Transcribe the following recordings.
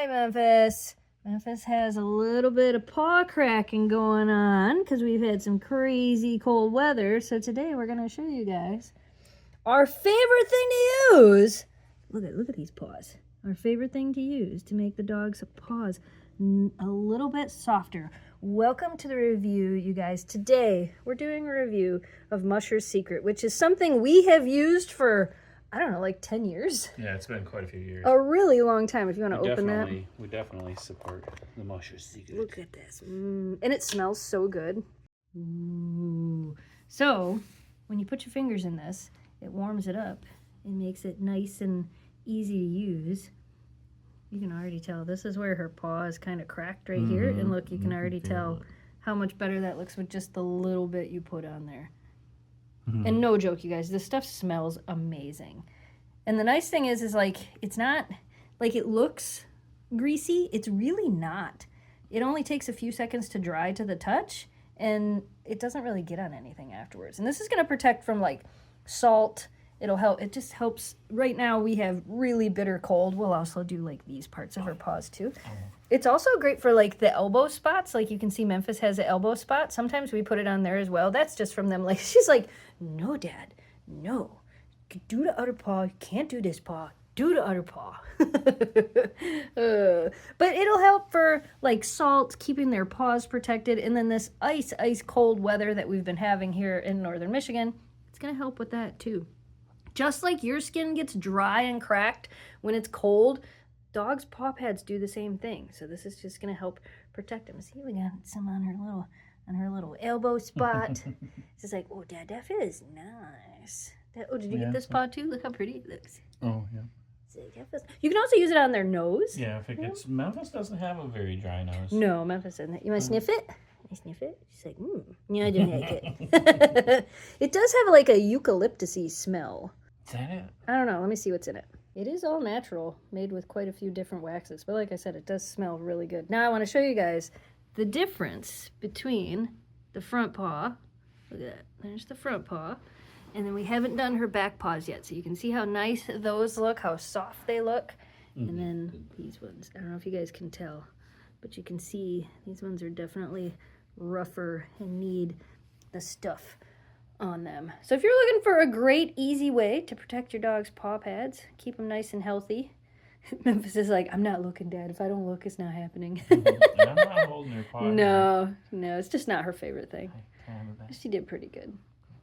Hi, Memphis. Memphis has a little bit of paw cracking going on because we've had some crazy cold weather. So today we're going to show you guys our favorite thing to use. Look at these paws. Our favorite thing to use to make the dog's paws a little bit softer. Welcome to the review, you guys. Today we're doing a review of Musher's Secret, which is something we have used for, I don't know, like 10 years. Yeah, it's been quite a few years. A really long time. If you want to open that. We definitely support the Musher Secret. Look at this. And it smells so good. Ooh. So, when you put your fingers in this, it warms it up. It makes it nice and easy to use. You can already tell. This is where her paw is kind of cracked right here. And look, you can already tell how much better that looks with just the little bit you put on there. And no joke, you guys, this stuff smells amazing. And the nice thing is like, it's not, like it looks greasy. It's really not. It only takes a few seconds to dry to the touch, and it doesn't really get on anything afterwards. And this is going to protect from like salt. It'll help. It just helps. Right now we have really bitter cold. We'll also do like these parts of her paws too. It's also great for like the elbow spots. Like you can see Memphis has an elbow spot. Sometimes we put it on there as well. That's just from them. Like she's like, no, Dad, no. Do the other paw. You can't do this paw. Do the other paw. But it'll help for like salt, keeping their paws protected. And then this ice cold weather that we've been having here in northern Michigan, it's going to help with that too. Just like your skin gets dry and cracked when it's cold, dogs' paw pads do the same thing. So this is just going to help protect them. See, we got some on her little elbow spot. It's like, oh, Dad, that feels nice. Oh, did you get this paw too? Look how pretty it looks. Oh, yeah. You can also use it on their nose. Yeah, if it gets... Memphis doesn't have a very dry nose. No, Memphis doesn't. You want to sniff it? I sniff it. She's like, yeah, I don't like it. It does have like a eucalyptusy smell. Is that it? I don't know. Let me see what's in it. It is all natural, made with quite a few different waxes. But like I said, it does smell really good. Now I want to show you guys the difference between the front paw. Look at that. There's the front paw. And then we haven't done her back paws yet. So you can see how nice those look, how soft they look. And then these ones. I don't know if you guys can tell, but you can see these ones are definitely rougher and need the stuff on them. So if you're looking for a great, easy way to protect your dog's paw pads, keep them nice and healthy. Memphis is like, I'm not looking, Dad. If I don't look, it's not happening. And I'm not holding her paw. No, it's just not her favorite thing. She did pretty good.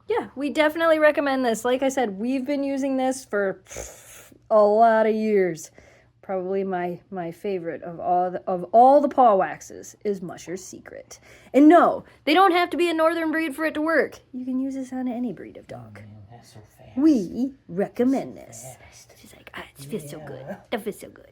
Yeah, we definitely recommend this. Like I said, we've been using this for a lot of years. Probably my favorite of all the paw waxes is Musher's Secret. And no, they don't have to be a northern breed for it to work. You can use this on any breed of dog. Man, that's so fast. We recommend this. She's like, it feels so good. That feels so good.